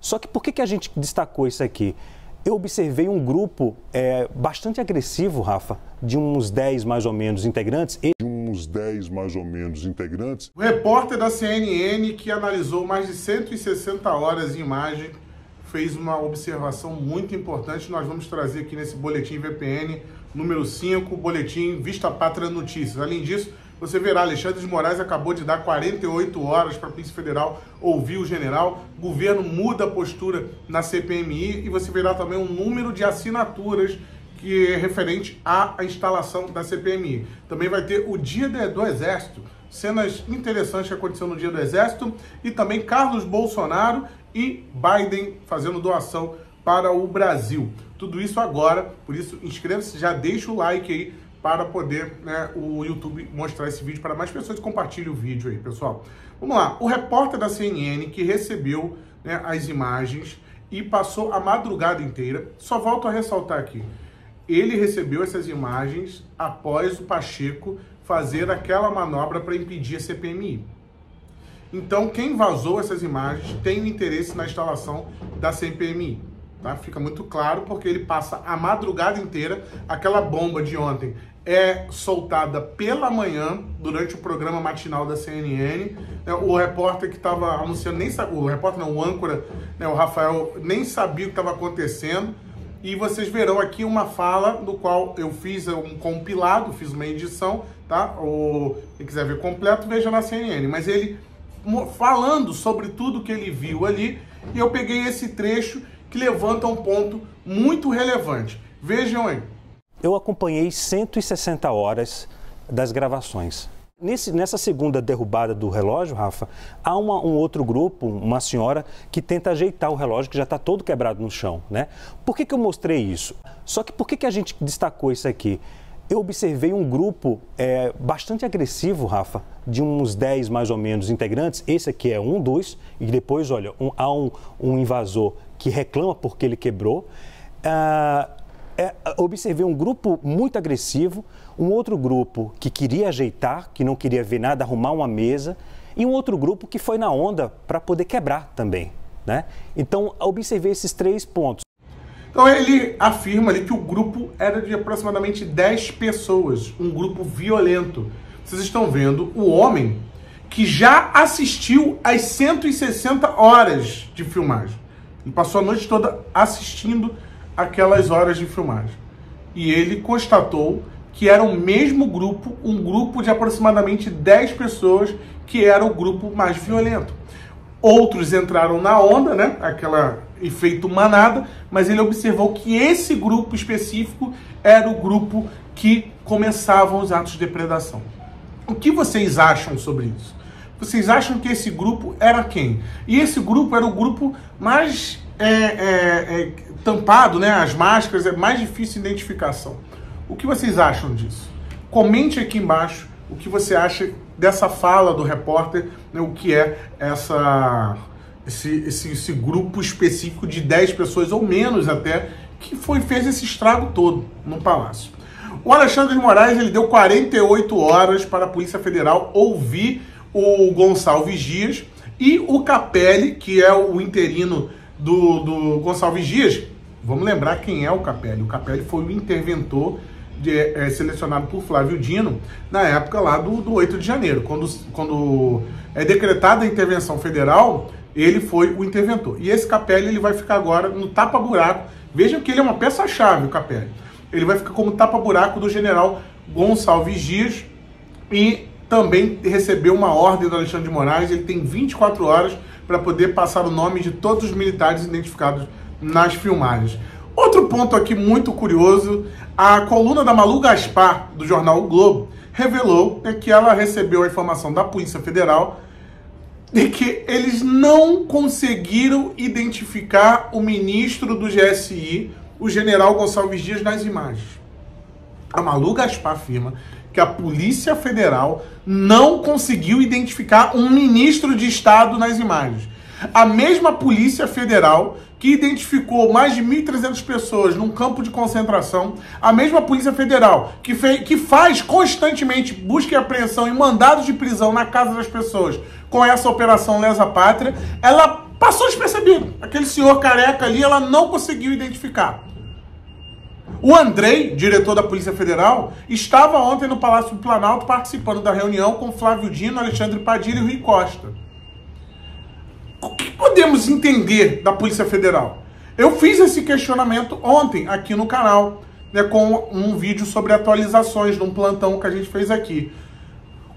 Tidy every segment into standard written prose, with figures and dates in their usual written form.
Só que por que a gente destacou isso aqui? Eu observei um grupo bastante agressivo, Rafa, de uns 10 mais ou menos integrantes. O repórter da CNN, que analisou mais de 160 horas de imagem, fez uma observação muito importante. Nós vamos trazer aqui nesse boletim VPN número 5, boletim Vista Pátria Notícias. Além disso, você verá, Alexandre de Moraes acabou de dar 48 horas para a Polícia Federal ouvir o general. O governo muda a postura na CPMI e você verá também um número de assinaturas que é referente à instalação da CPMI. Também vai ter o Dia do Exército, cenas interessantes que aconteceram no Dia do Exército, e também Carlos Bolsonaro e Biden fazendo doação para o Brasil. Tudo isso agora, por isso inscreva-se, já deixa o like aí para poder o YouTube mostrar esse vídeo para mais pessoas. Compartilhe o vídeo aí, pessoal. Vamos lá, o repórter da CNN que recebeu as imagens e passou a madrugada inteira, só volto a ressaltar aqui, ele recebeu essas imagens após o Pacheco fazer aquela manobra para impedir a CPMI. Então, quem vazou essas imagens tem interesse na instalação da CPMI. Tá? Fica muito claro, porque ele passa a madrugada inteira. Aquela bomba de ontem é soltada pela manhã, durante o programa matinal da CNN. O repórter que estava anunciando, o repórter não, o âncora, o Rafael, nem sabia o que estava acontecendo. E vocês verão aqui uma fala do qual eu fiz um compilado, fiz uma edição, tá? Ou quem quiser ver completo, veja na CNN. Mas ele falando sobre tudo que ele viu ali, e eu peguei esse trecho que levanta um ponto muito relevante. Vejam aí. Eu acompanhei 160 horas das gravações. Nessa segunda derrubada do relógio, Rafa, há um outro grupo, uma senhora, que tenta ajeitar o relógio, que já está todo quebrado no chão, né? Por que eu mostrei isso? Só que por que a gente destacou isso aqui? Eu observei um grupo bastante agressivo, Rafa, de uns 10 mais ou menos integrantes. Esse aqui é um dos, e depois, olha, há um invasor que reclama porque ele quebrou. Observei um grupo muito agressivo, um outro grupo que queria ajeitar, que não queria ver nada, arrumar uma mesa, e um outro grupo que foi na onda para poder quebrar também, né? Então, observei esses 3 pontos. Então, ele afirma ali que o grupo era de aproximadamente 10 pessoas, um grupo violento. Vocês estão vendo o homem que já assistiu às 160 horas de filmagem. Ele passou a noite toda assistindo aquelas horas de filmagem. E ele constatou que era o mesmo grupo, um grupo de aproximadamente 10 pessoas, que era o grupo mais violento. Outros entraram na onda, né? Aquela efeito manada, mas ele observou que esse grupo específico era o grupo que começavam os atos de depredação. O que vocês acham sobre isso? Vocês acham que esse grupo era quem? E esse grupo era o grupo mais tampado, né? As máscaras, é mais difícil de identificação. O que vocês acham disso? Comente aqui embaixo o que você acha dessa fala do repórter, né? O que é esse grupo específico de 10 pessoas, ou menos até, que fez esse estrago todo no Palácio. O Alexandre de Moraes, ele deu 48 horas para a Polícia Federal ouvir o Gonçalves Dias, e o Capelli, que é o interino do Gonçalves Dias. Vamos lembrar quem é o Capelli. O Capelli foi o interventor selecionado por Flávio Dino na época lá do 8 de janeiro. Quando é decretada a intervenção federal, ele foi o interventor. E esse Capelli, ele vai ficar agora no tapa-buraco. Vejam que ele é uma peça-chave, o Capelli. Ele vai ficar como tapa-buraco do general Gonçalves Dias, e também recebeu uma ordem do Alexandre de Moraes. Ele tem 24 horas para poder passar o nome de todos os militares identificados nas filmagens. Outro ponto aqui muito curioso, a coluna da Malu Gaspar, do jornal O Globo, revelou que ela recebeu a informação da Polícia Federal de que eles não conseguiram identificar o ministro do GSI, o general Gonçalves Dias, nas imagens. A Malu Gaspar afirma que a Polícia Federal não conseguiu identificar um ministro de Estado nas imagens. A mesma Polícia Federal que identificou mais de 1.300 pessoas num campo de concentração, a mesma Polícia Federal que faz constantemente busca e apreensão e mandados de prisão na casa das pessoas com essa Operação Lesa Pátria, ela Passou despercebido. Aquele senhor careca ali, ela não conseguiu identificar. O Andrei, diretor da Polícia Federal, estava ontem no Palácio do Planalto participando da reunião com Flávio Dino, Alexandre Padilha e Rui Costa. O que podemos entender da Polícia Federal? Eu fiz esse questionamento ontem aqui no canal, né, com um vídeo sobre atualizações de um plantão que a gente fez aqui.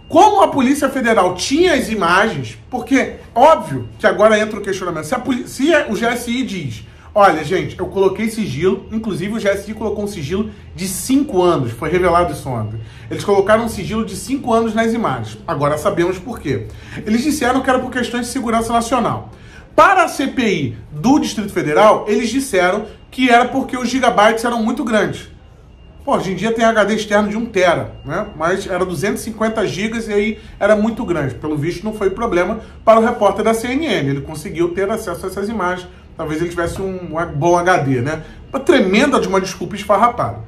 Como a Polícia Federal tinha as imagens, porque, óbvio, que agora entra o questionamento, se o GSI diz, olha, gente, eu coloquei sigilo, inclusive o GSI colocou um sigilo de 5 anos, foi revelado isso ontem. Eles colocaram um sigilo de 5 anos nas imagens, agora sabemos por quê. Eles disseram que era por questões de segurança nacional. Para a CPI do Distrito Federal, eles disseram que era porque os gigabytes eram muito grandes. Pô, hoje em dia tem HD externo de 1 tera, né? Mas era 250 gigas e aí era muito grande. Pelo visto não foi problema para o repórter da CNN. Ele conseguiu ter acesso a essas imagens. Talvez ele tivesse um bom HD, né? Uma tremenda de uma desculpa esfarrapada.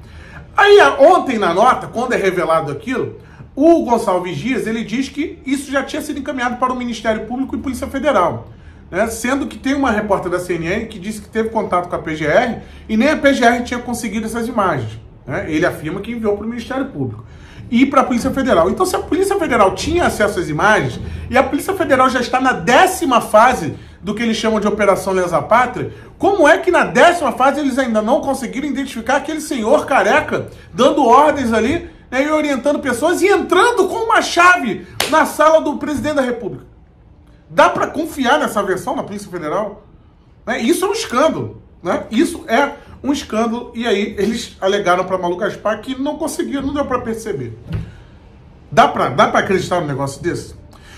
Aí ontem na nota, quando é revelado aquilo, o Gonçalves Dias, ele diz que isso já tinha sido encaminhado para o Ministério Público e Polícia Federal. Né? Sendo que tem uma repórter da CNN que disse que teve contato com a PGR e nem a PGR tinha conseguido essas imagens. Né? Ele afirma que enviou para o Ministério Público e para a Polícia Federal. Então, se a Polícia Federal tinha acesso às imagens e a Polícia Federal já está na 10ª fase do que eles chamam de Operação Lesa Pátria, como é que na 10ª fase eles ainda não conseguiram identificar aquele senhor careca dando ordens ali, né, e orientando pessoas e entrando com uma chave na sala do presidente da República? Dá para confiar nessa versão da Polícia Federal? Né? Isso é um escândalo. Né? Isso é um escândalo, e aí eles alegaram para Malu Gaspar que não conseguiram, não deu para perceber. Dá para acreditar num negócio desse?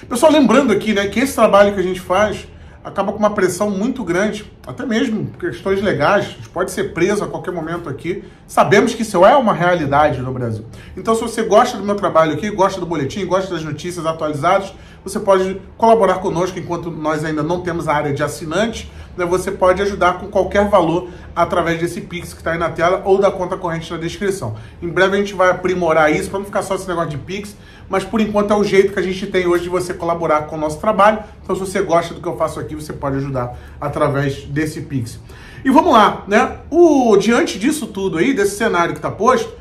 Pessoal, lembrando aqui, né, que esse trabalho que a gente faz acaba com uma pressão muito grande, até mesmo questões legais, a gente pode ser preso a qualquer momento aqui. Sabemos que isso é uma realidade no Brasil. Então, se você gosta do meu trabalho aqui, gosta do boletim, gosta das notícias atualizadas, você pode colaborar conosco enquanto nós ainda não temos a área de assinante, né? Você pode ajudar com qualquer valor através desse Pix que está aí na tela ou da conta corrente na descrição. Em breve a gente vai aprimorar isso para não ficar só esse negócio de Pix, mas por enquanto é o jeito que a gente tem hoje de você colaborar com o nosso trabalho. Então, se você gosta do que eu faço aqui, você pode ajudar através desse Pix. E vamos lá, né? Diante disso tudo aí, desse cenário que está posto,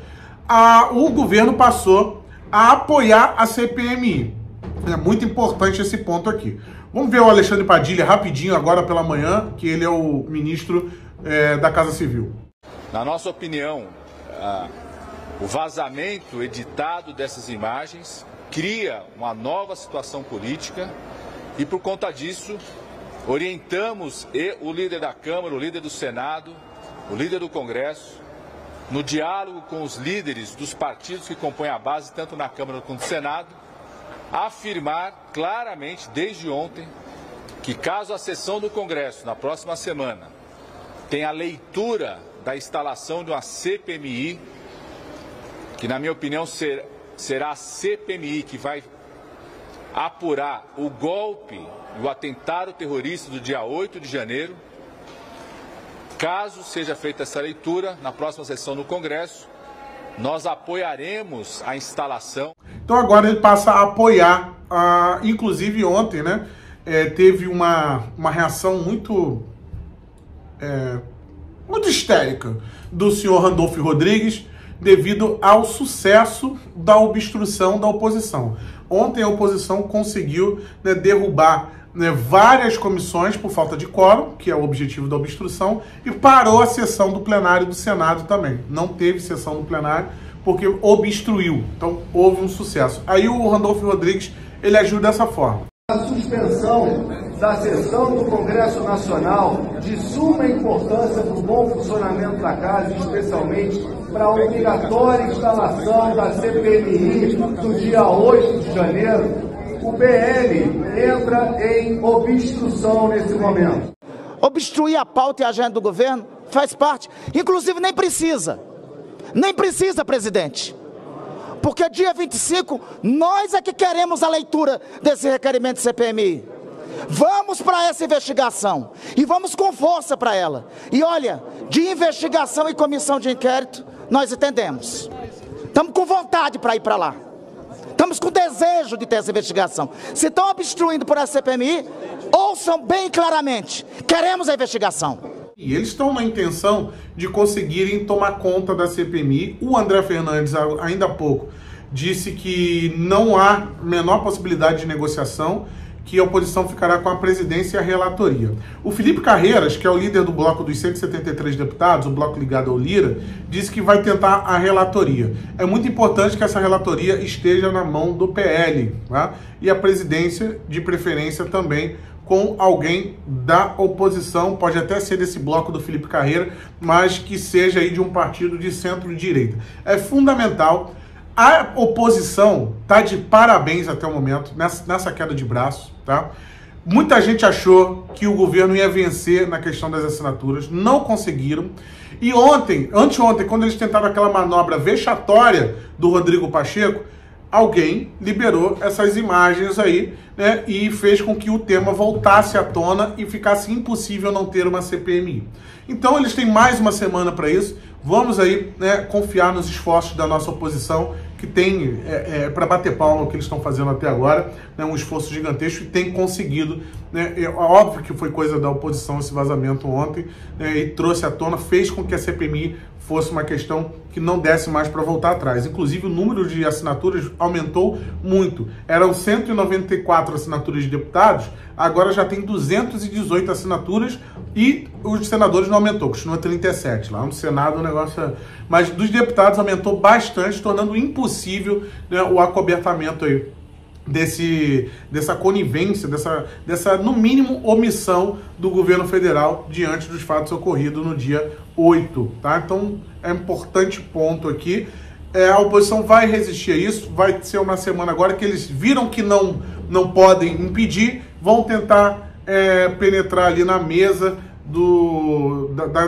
o governo passou a apoiar a CPMI. É muito importante esse ponto aqui. Vamos ver o Alexandre Padilha rapidinho agora pela manhã, que ele é o ministro da Casa Civil. Na nossa opinião, o vazamento editado dessas imagens cria uma nova situação política e, por conta disso, orientamos o líder da Câmara, o líder do Senado, o líder do Congresso, no diálogo com os líderes dos partidos que compõem a base, tanto na Câmara quanto no Senado, a afirmar claramente, desde ontem, que caso a sessão do Congresso, na próxima semana, tenha a leitura da instalação de uma CPMI, que, na minha opinião, será a CPMI que vai apurar o golpe e o atentado terrorista do dia 8 de janeiro. Caso seja feita essa leitura, na próxima sessão do Congresso, nós apoiaremos a instalação. Então agora ele passa a apoiar, inclusive ontem, né, teve uma reação muito histérica do senhor Randolfo Rodrigues, devido ao sucesso da obstrução da oposição. Ontem a oposição conseguiu, né, derrubar, né, várias comissões por falta de quórum, que é o objetivo da obstrução, e parou a sessão do plenário do Senado também. Não teve sessão do plenário porque obstruiu. Então houve um sucesso. Aí o Randolfo Rodrigues, ele agiu dessa forma. A suspensão da sessão do Congresso Nacional, de suma importância para o bom funcionamento da casa, especialmente para a obrigatória instalação da CPMI do dia 8 de janeiro, o PL entra em obstrução nesse momento. Obstruir a pauta e a agenda do governo faz parte, inclusive nem precisa, presidente. Porque dia 25, nós é que queremos a leitura desse requerimento de CPMI. Vamos para essa investigação e vamos com força para ela. E olha, de investigação e comissão de inquérito, nós entendemos. Estamos com vontade para ir para lá. estamos com desejo de ter essa investigação. Se estão obstruindo por essa CPMI, ouçam bem claramente, queremos a investigação. E eles estão na intenção de conseguirem tomar conta da CPMI. O André Fernandes, ainda há pouco, disse que não há menor possibilidade de negociação, que a oposição ficará com a presidência e a relatoria. O Felipe Carreiras, que é o líder do bloco dos 173 deputados, o bloco ligado ao Lira, disse que vai tentar a relatoria. É muito importante que essa relatoria esteja na mão do PL, tá? E a presidência, de preferência, também com alguém da oposição, pode até ser desse bloco do Felipe Carreiras, mas que seja aí de um partido de centro-direita. É fundamental. A oposição está de parabéns até o momento, nessa queda de braço, tá? Muita gente achou que o governo ia vencer na questão das assinaturas, não conseguiram. E anteontem, quando eles tentaram aquela manobra vexatória do Rodrigo Pacheco, alguém liberou essas imagens aí, né, e fez com que o tema voltasse à tona e ficasse impossível não ter uma CPMI. Então eles têm mais uma semana para isso. Vamos aí, né, confiar nos esforços da nossa oposição, que tem, para bater palma o que eles estão fazendo até agora, né, um esforço gigantesco, e tem conseguido. Né, óbvio que foi coisa da oposição esse vazamento ontem, né, e trouxe à tona, fez com que a CPMI fosse uma questão que não desse mais para voltar atrás. Inclusive, o número de assinaturas aumentou muito. Eram 194 assinaturas de deputados, agora já tem 218 assinaturas, e os senadores não aumentou, continua 37. Lá no Senado o negócio... Mas dos deputados aumentou bastante, tornando impossível, né, o acobertamento aí dessa conivência, dessa, no mínimo, omissão do governo federal diante dos fatos ocorridos no dia 8, tá? Então, é um importante ponto aqui. A oposição vai resistir a isso, vai ser uma semana agora que eles viram que não podem impedir, vão tentar penetrar ali na mesa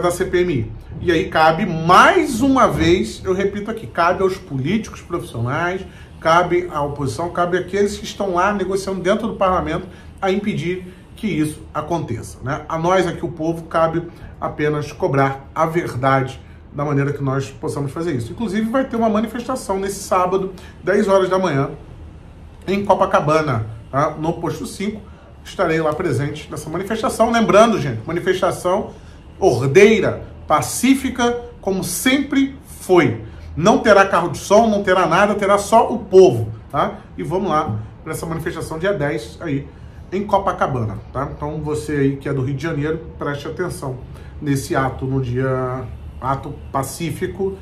da CPMI. E aí cabe, mais uma vez, eu repito aqui, cabe aos políticos profissionais, cabe à oposição, cabe àqueles que estão lá negociando dentro do parlamento a impedir que isso aconteça, né? A nós aqui, o povo, cabe apenas cobrar a verdade da maneira que nós possamos fazer isso. Inclusive, vai ter uma manifestação nesse sábado, 10 horas da manhã, em Copacabana, tá? No Posto 5. Estarei lá presente nessa manifestação. Lembrando, gente, manifestação ordeira, pacífica, como sempre foi. Não terá carro de som, não terá nada, terá só o povo, tá? E vamos lá para essa manifestação dia 10 aí em Copacabana, tá? Então você aí que é do Rio de Janeiro, preste atenção nesse ato, ato pacífico,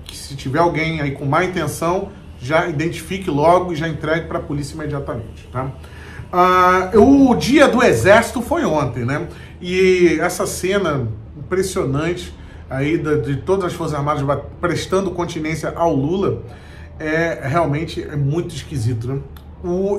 que se tiver alguém aí com má intenção, já identifique logo e já entregue para a polícia imediatamente, tá? O dia do Exército foi ontem, né? E essa cena impressionante aí de todas as Forças Armadas prestando continência ao Lula realmente muito esquisito, né?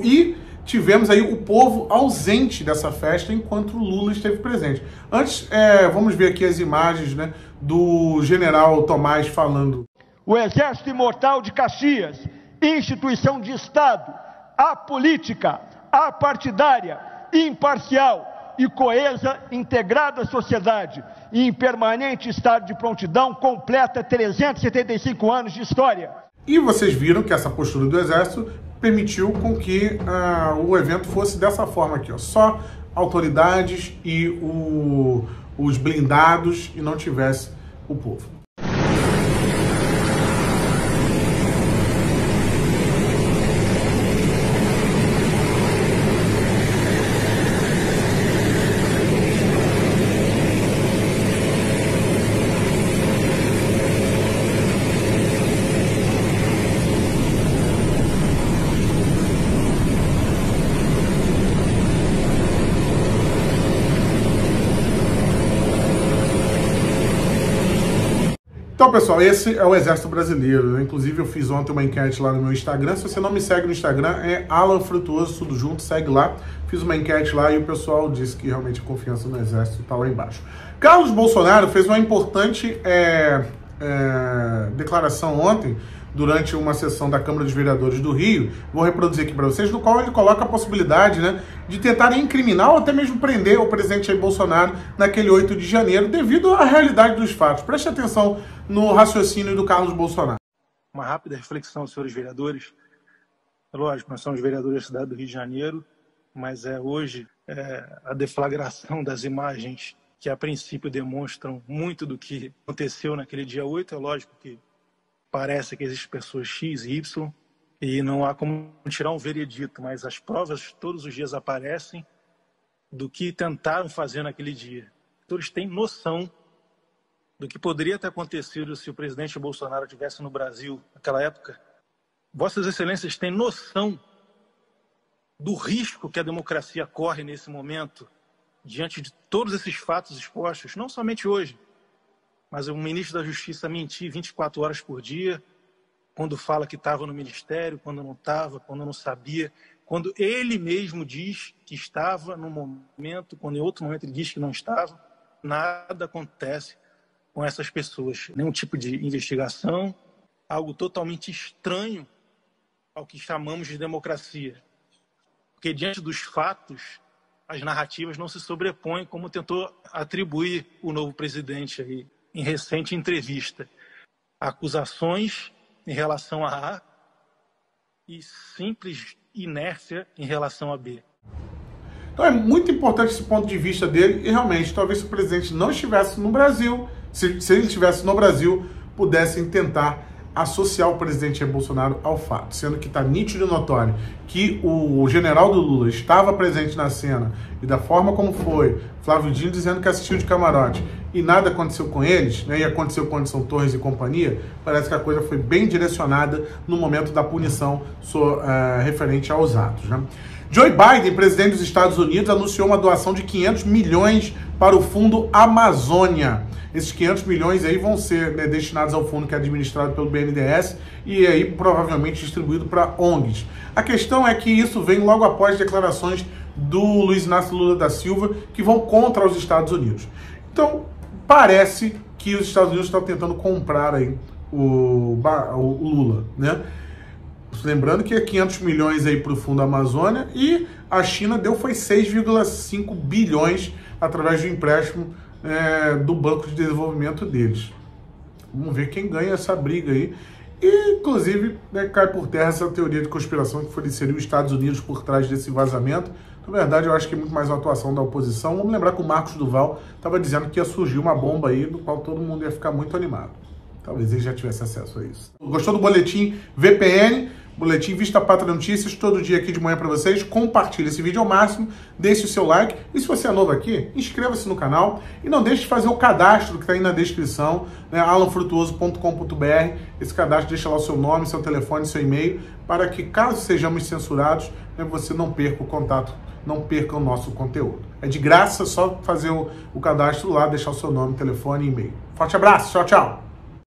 E tivemos aí o povo ausente dessa festa enquanto o Lula esteve presente. Antes, vamos ver aqui as imagens, né, do general Tomás falando. O Exército Imortal de Caxias, instituição de Estado, apolítica, apartidária, imparcial e coesa, integrada à sociedade e em permanente estado de prontidão, completa 375 anos de história. E vocês viram que essa postura do Exército permitiu com que o evento fosse dessa forma aqui, ó, só autoridades e os blindados, e não tivesse o povo. Então, pessoal, esse é o Exército Brasileiro, né? Inclusive, eu fiz ontem uma enquete lá no meu Instagram. Se você não me segue no Instagram, é Alan Frutuoso, tudo junto, segue lá. Fiz uma enquete lá e o pessoal disse que realmente a confiança no Exército está lá embaixo. Carlos Bolsonaro fez uma importante declaração ontem, durante uma sessão da Câmara dos Vereadores do Rio, vou reproduzir aqui para vocês, no qual ele coloca a possibilidade, né, de tentar incriminar ou até mesmo prender o presidente Jair Bolsonaro naquele 8 de janeiro, devido à realidade dos fatos. Preste atenção no raciocínio do Carlos Bolsonaro. Uma rápida reflexão, senhores vereadores. É lógico, nós somos vereadores da cidade do Rio de Janeiro, mas hoje a deflagração das imagens que a princípio demonstram muito do que aconteceu naquele dia 8, é lógico que parece que existem pessoas X e Y e não há como tirar um veredito, mas as provas todos os dias aparecem do que tentaram fazer naquele dia. Todos têm noção do que poderia ter acontecido se o presidente Bolsonaro estivesse no Brasil naquela época. Vossas Excelências têm noção do risco que a democracia corre nesse momento, diante de todos esses fatos expostos, não somente hoje, mas o ministro da Justiça mentir 24 horas por dia, quando fala que estava no ministério, quando não estava, quando não sabia, quando ele mesmo diz que estava num momento, quando em outro momento ele diz que não estava. Nada acontece com essas pessoas, nenhum tipo de investigação, algo totalmente estranho ao que chamamos de democracia. Porque diante dos fatos, as narrativas não se sobrepõem, como tentou atribuir o novo presidente aí, em recente entrevista. Acusações em relação a A e simples inércia em relação a B. Então é muito importante esse ponto de vista dele e realmente, talvez se o presidente não estivesse no Brasil, se ele estivesse no Brasil, pudessem tentar associar o presidente Jair Bolsonaro ao fato, sendo que está nítido e notório que o general do Lula estava presente na cena e da forma como foi, Flávio Dino dizendo que assistiu de camarote e nada aconteceu com eles, né, e aconteceu com Anderson Torres e companhia, parece que a coisa foi bem direcionada no momento da punição referente aos atos, né? Joe Biden, presidente dos Estados Unidos, anunciou uma doação de 500 milhões para o Fundo Amazônia. Esses 500 milhões aí vão ser, né, destinados ao fundo que é administrado pelo BNDES e aí provavelmente distribuído para ONGs. A questão é que isso vem logo após declarações do Luiz Inácio Lula da Silva que vão contra os Estados Unidos. Então, parece que os Estados Unidos estão tentando comprar aí o Lula, né? Lembrando que é 500 milhões aí para o Fundo Amazônia e a China deu foi 6,5 bilhões através do empréstimo do Banco de Desenvolvimento deles. Vamos ver quem ganha essa briga aí. E, inclusive, né, cai por terra essa teoria de conspiração que foi inserir os Estados Unidos por trás desse vazamento. Na verdade, eu acho que é muito mais uma atuação da oposição. Vamos lembrar que o Marcos Duval estava dizendo que ia surgir uma bomba aí, do qual todo mundo ia ficar muito animado. Talvez ele já tivesse acesso a isso. Gostou do boletim VPN? Boletim Vista Pátria Notícias, todo dia aqui de manhã para vocês. Compartilhe esse vídeo ao máximo, deixe o seu like. E se você é novo aqui, inscreva-se no canal e não deixe de fazer o cadastro que está aí na descrição, né, alanfrutuoso.com.br. Esse cadastro deixa lá o seu nome, seu telefone, seu e-mail, para que caso sejamos censurados, né, você não perca o contato, não perca o nosso conteúdo. É de graça, só fazer o cadastro lá, deixar o seu nome, telefone e e-mail. Forte abraço, tchau, tchau!